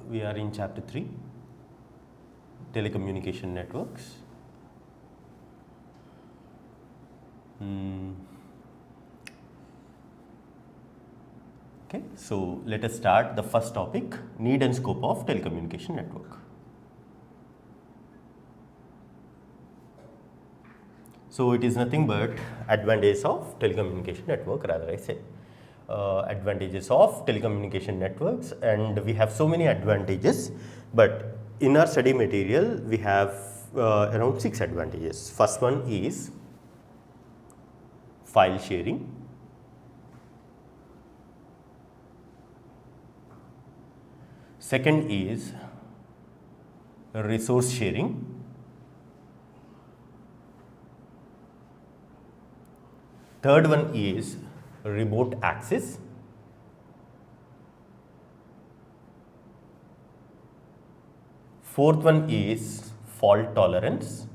we are in chapter 3, telecommunication networks. Okay, so let us start the first topic, need and scope of telecommunication network. So it is nothing but advantages of telecommunication network, rather I say. Advantages of telecommunication networks, and we have so many advantages, but in our study material we have around 6 advantages. First one is file sharing. Second is resource sharing. Third one is remote access. Fourth one is fault tolerance.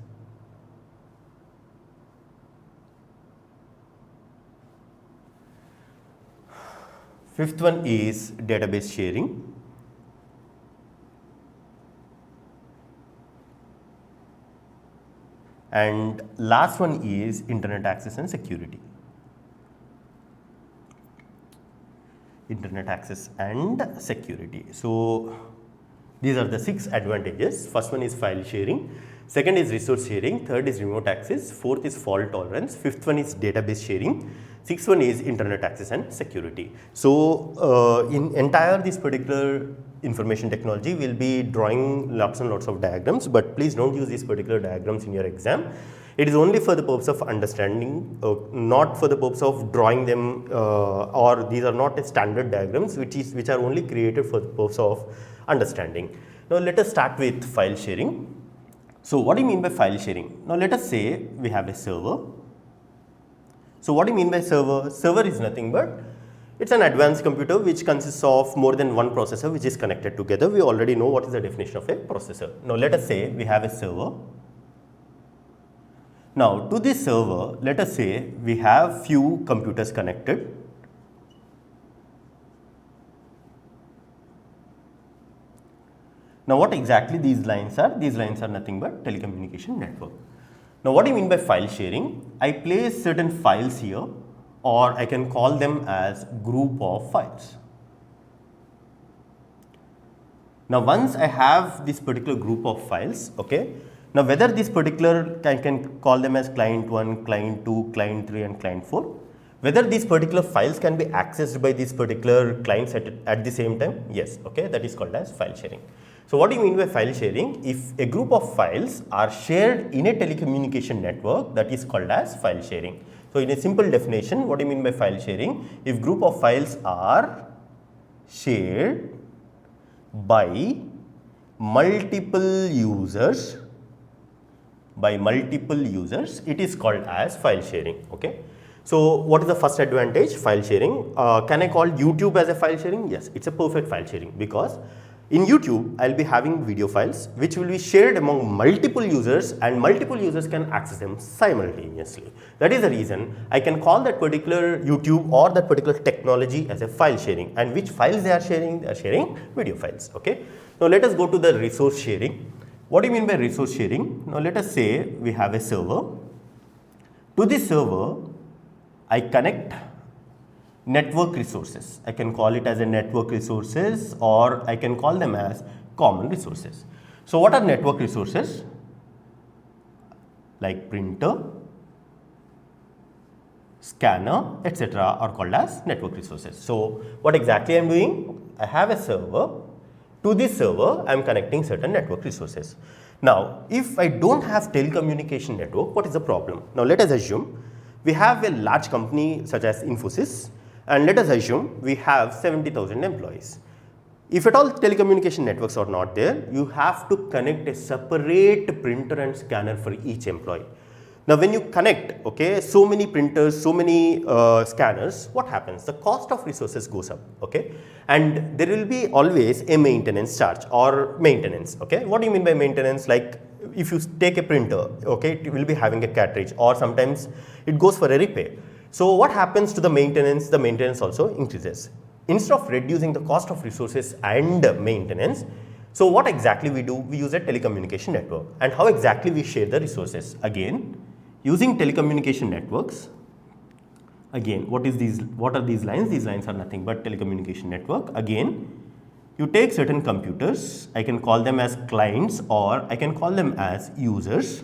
Fifth one is database sharing. And last one is internet access and security. Internet access and security. So these are the 6 advantages. First one is file sharing, second is resource sharing, third is remote access, fourth is fault tolerance, fifth one is database sharing, sixth one is internet access and security. So in entire this particular information technology, we will be drawing lots and lots of diagrams, but please don't use these particular diagrams in your exam. It is only for the purpose of understanding, not for the purpose of drawing them, or these are not standard diagrams which are only created for the purpose of understanding. Now let us start with file sharing. So what do you mean by file sharing? Now let us say we have a server. So what do you mean by server? Server is nothing but it's an advanced computer which consists of more than one processor which is connected together. We already know what is the definition of a processor. Now let us say we have a server. Now to this server, let us say we have few computers connected. Now what exactly these lines are? These lines are nothing but telecommunication network. Now what do you mean by file sharing? I place certain files here, or I can call them as group of files. Now once I have this particular group of files, okay, now whether this particular, I can call them as client 1, client 2, client 3 and client 4. Whether these particular files can be accessed by these particular clients at the same time? Yes, okay, that is called as file sharing. So what do you mean by file sharing? If a group of files are shared in a telecommunication network, that is called as file sharing. So in a simple definition, what do you mean by file sharing? If group of files are shared by multiple users, it is called as file sharing, okay. So what is the first advantage? File sharing. Can I call YouTube as a file sharing? Yes, it's a perfect file sharing, because in YouTube, I will be having video files which will be shared among multiple users, and multiple users can access them simultaneously. That is the reason I can call that particular YouTube or that particular technology as a file sharing. And which files they are sharing? They are sharing video files, okay. Now let us go to the resource sharing. What do you mean by resource sharing? Now let us say we have a server. To this server, I connect network resources. I can call it as a network resources, or I can call them as common resources. So what are network resources? Like printer, scanner, etc. are called as network resources. So what exactly I am doing? I have a server. To this server, I am connecting certain network resources. Now, if I don't have telecommunication network, what is the problem? Now, let us assume we have a large company such as Infosys, and let us assume we have 70,000 employees. If at all telecommunication networks are not there, you have to connect a separate printer and scanner for each employee. Now when you connect, okay, so many printers, so many scanners, what happens? The cost of resources goes up, okay, and there will be always a maintenance charge or maintenance, okay. What do you mean by maintenance? Like if you take a printer, okay, it will be having a cartridge, or sometimes it goes for a repair. So what happens to the maintenance? The maintenance also increases. instead of reducing the cost of resources and maintenance, so what exactly we do? We use a telecommunication network. And how exactly we share the resources? Again, using telecommunication networks. Again, what are these lines? These lines are nothing but telecommunication network. Again, you take certain computers, I can call them as clients or I can call them as users.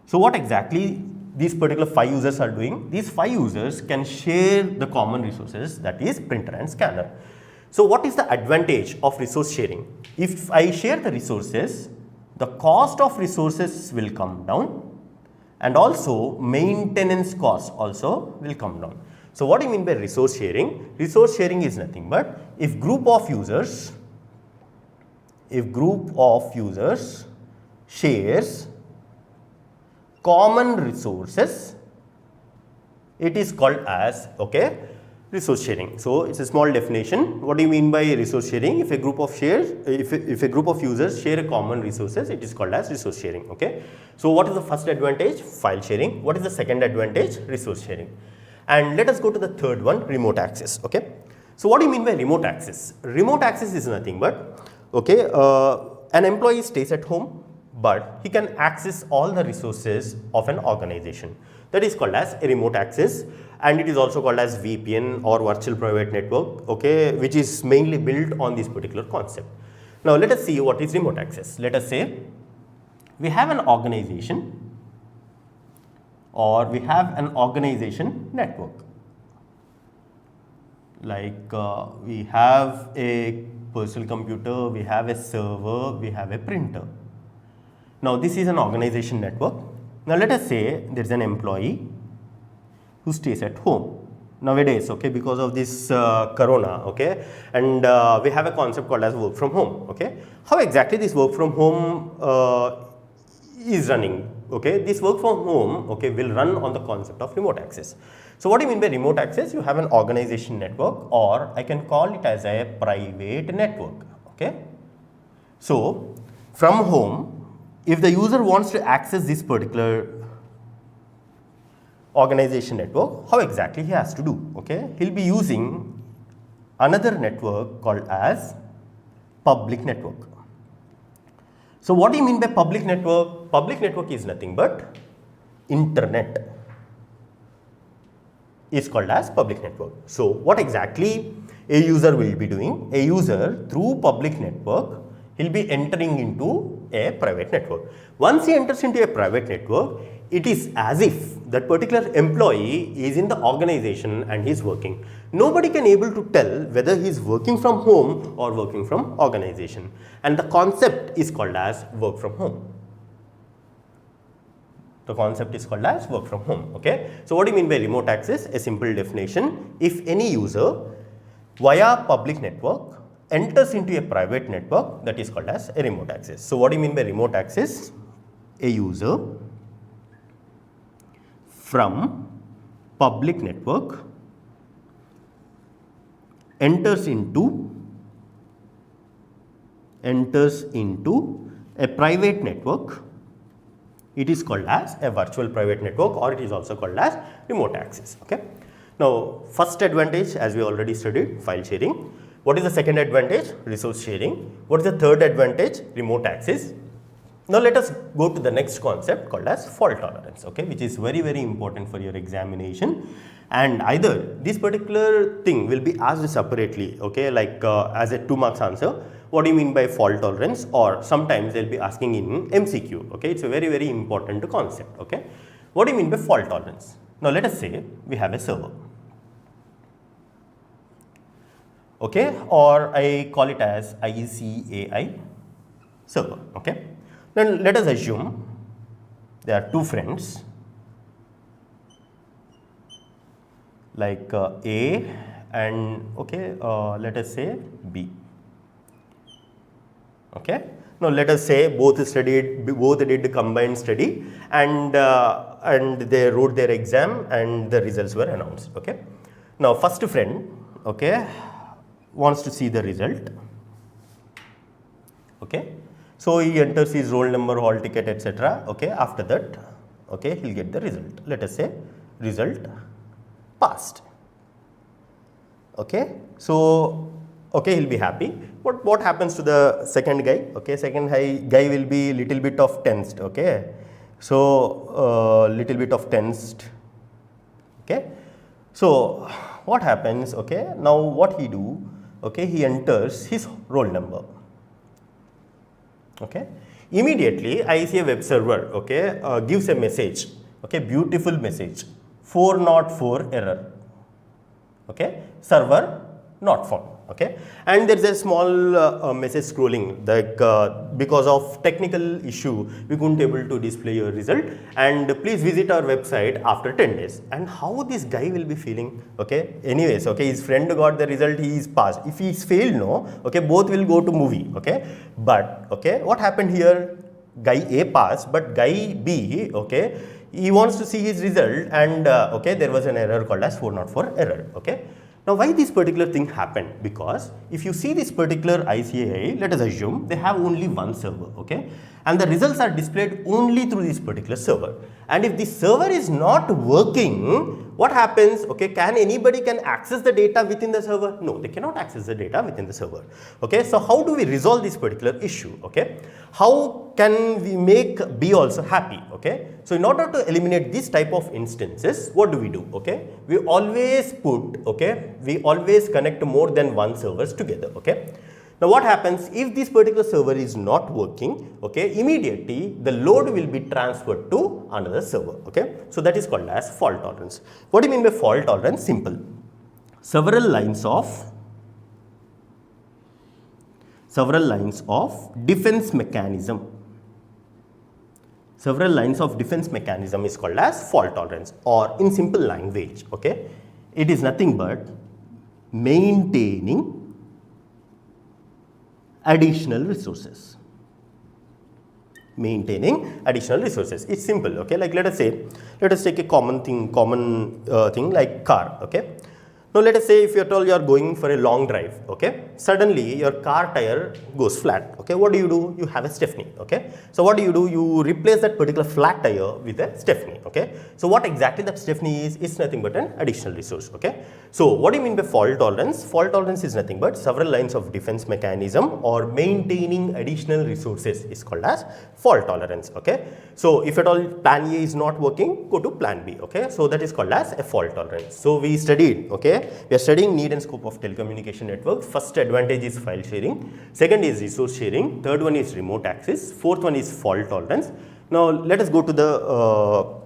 So what exactly these particular 5 users are doing? These 5 users can share the common resources, that is printer and scanner. So what is the advantage of resource sharing? If I share the resources, the cost of resources will come down and also maintenance cost also will come down. So what do you mean by resource sharing? Resource sharing is nothing but if group of users shares common resources, it is called as resource sharing. So it's a small definition. What do you mean by resource sharing? If a group of users share a common resources, it is called as resource sharing. Okay. So what is the first advantage? File sharing. What is the second advantage? Resource sharing. And let us go to the third one, remote access. Okay. So what do you mean by remote access? Remote access is nothing but an employee stays at home, but he can access all the resources of an organization. That is called as a remote access, and it is also called as VPN or virtual private network, which is mainly built on this particular concept. Now let us see what is remote access. Let us say we have an organization or we have an organization network. Like we have a personal computer, we have a server, we have a printer. Now this is an organization network. Now let us say there is an employee who stays at home nowadays, because of this corona, and we have a concept called as work from home. How exactly this work from home is running? This work from home will run on the concept of remote access. So what do you mean by remote access? You have an organization network, or I can call it as a private network. So from home, if the user wants to access this particular organization network, how exactly he has to do? He'll be using another network called as public network. So what do you mean by public network? Public network is nothing but internet is called as public network. So what exactly a user will be doing? A user through public network, he'll be entering into a private network. Once he enters into a private network, it is as if that particular employee is in the organization and he is working. Nobody can able to tell whether he is working from home or working from organization, and the concept is called as work from home. The concept is called as work from home. So what do you mean by remote access? A simple definition: if any user via public network enters into a private network, that is called as a remote access. So what do you mean by remote access? A user from public network enters into a private network. It is called as a virtual private network, or it is also called as remote access. Now first advantage, as we already studied, file sharing. What is the second advantage? Resource sharing. What is the third advantage? Remote access. Now let us go to the next concept called as fault tolerance, which is very, very important for your examination. And either this particular thing will be asked separately, like as a 2 marks answer. What do you mean by fault tolerance? Or sometimes they'll be asking in MCQ. It's a very, very important concept. What do you mean by fault tolerance? Now let us say we have a server. Or I call it as ICAI server. Then let us assume there are 2 friends like A and let us say B. Now let us say both did combined study, and they wrote their exam and the results were announced. Now first friend wants to see the result. So he enters his roll number, hall ticket, etc. After that, he'll get the result. Let us say result passed. Okay, so okay, he'll be happy. But what happens to the second guy? Okay, second guy will be little bit of tensed. Okay, so little bit of tensed. Okay, so what happens? Okay, now what he do? Okay, he enters his roll number. Okay, immediately ICA web server, okay, gives a message. Okay, beautiful message, 404 error. Okay, server not found. Okay, and there is a small message scrolling, like because of technical issue we couldn't able to display your result, and please visit our website after 10 days. And how this guy will be feeling? Okay, anyways, okay, his friend got the result, he is passed. If he is failed, no, okay, both will go to movie. Okay, but okay, what happened here? Guy A passed, but guy B, okay, he wants to see his result, and okay, there was an error called as 404 error. Okay, now why this particular thing happened? Because if you see this particular ICAI, let us assume they have only one server. Okay, and the results are displayed only through this particular server, and if this server is not working, what happens? Okay, can anybody can access the data within the server? No, they cannot access the data within the server. Okay, so how do we resolve this particular issue? Okay, how can we make B also happy? Okay, so in order to eliminate this type of instances, what do we do? Okay, we always put, okay, we always connect more than one servers together. Okay, now what happens if this particular server is not working? Okay, immediately the load will be transferred to another server. Okay, so that is called as fault tolerance. What do you mean by fault tolerance? Simple, several lines of defense mechanism. Several lines of defense mechanism is called as fault tolerance, or in simple language, okay, it is nothing but maintaining additional resources. Maintaining additional resources. It's simple. Okay, like let us take a common thing like car. Okay, now let us say if you're told you are going for a long drive. Okay, suddenly your car tire goes flat. Okay, what do? You have a Stepney. Okay, so what do? You replace that particular flat tire with a Stepney. Okay, so what exactly that Stepney is? It's nothing but an additional resource. Okay, so what do you mean by fault tolerance? Fault tolerance is nothing but several lines of defense mechanism or maintaining additional resources is called as fault tolerance. Okay, so if at all plan A is not working, go to plan B. Okay, so that is called as a fault tolerance. So we studied, okay, we are studying need and scope of telecommunication network. First advantage is file sharing, second is resource sharing, third one is remote access, fourth one is fault tolerance. Now let us go to the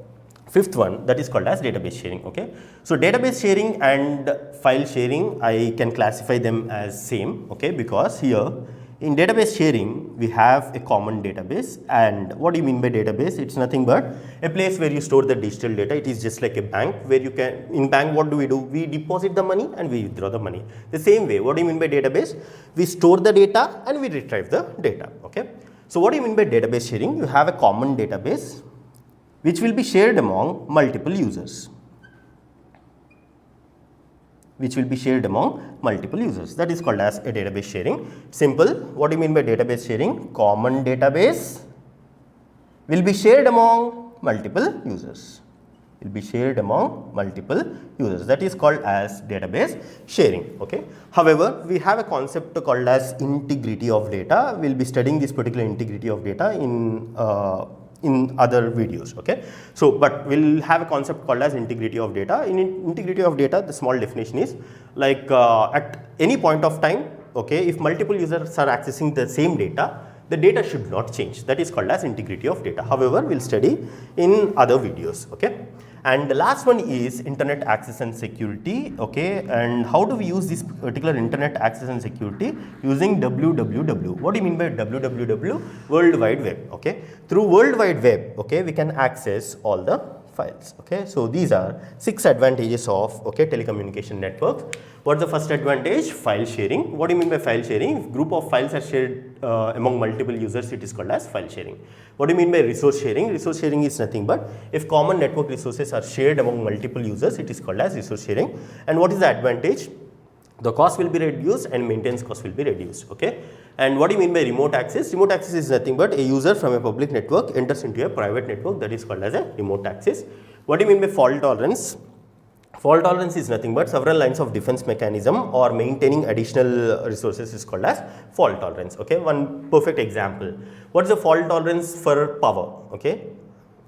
fifth one, that is called as database sharing. Okay, so database sharing and file sharing, I can classify them as same. Okay, because here in database sharing we have a common database. And what do you mean by database? It's nothing but a place where you store the digital data. It is just like a bank where you can, in bank what do? We deposit the money and we withdraw the money. The same way, what do you mean by database? We store the data and we retrieve the data. Okay, so what do you mean by database sharing? You have a common database which will be shared among multiple users. That is called as a database sharing. Simple. What do you mean by database sharing? Common database will be shared among multiple users. That is called as database sharing. Okay. However, we have a concept called as integrity of data. We will be studying this particular integrity of data in other videos. Okay, so but we'll have a concept called as integrity of data. In integrity of data, the small definition is like at any point of time, okay, if multiple users are accessing the same data, the data should not change. That is called as integrity of data. However, we'll study in other videos. Okay, and the last one is internet access and security. Okay, and how do we use this particular internet access and security? Using www. What do you mean by www? World Wide Web. Okay, through World Wide Web, okay, we can access all the files. Okay, so these are 6 advantages of, okay, telecommunication network. What's the first advantage? File sharing. What do you mean by file sharing? If group of files are shared among multiple users, it is called as file sharing. What do you mean by resource sharing? Resource sharing is nothing but if common network resources are shared among multiple users, it is called as resource sharing. And what is the advantage? The cost will be reduced and maintenance cost will be reduced. Okay, and what do you mean by remote access? Remote access is nothing but a user from a public network enters into a private network, that is called as a remote access. What do you mean by fault tolerance? Fault tolerance is nothing but several lines of defense mechanism or maintaining additional resources is called as fault tolerance. Okay, one perfect example. What is the fault tolerance for power? Okay,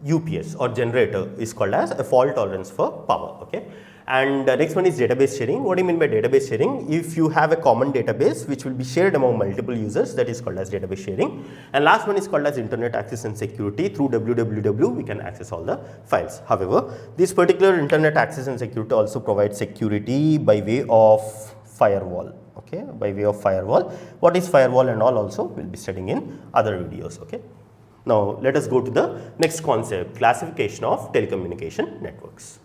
UPS or generator is called as a fault tolerance for power. Okay, and next one is database sharing. What do you mean by database sharing? If you have a common database which will be shared among multiple users, that is called as database sharing. And last one is called as internet access and security. Through www we can access all the files. However, this particular internet access and security also provides security by way of firewall. Okay, by way of firewall. What is firewall and all also we'll be studying in other videos. Okay. Now let us go to the next concept, classification of telecommunication networks.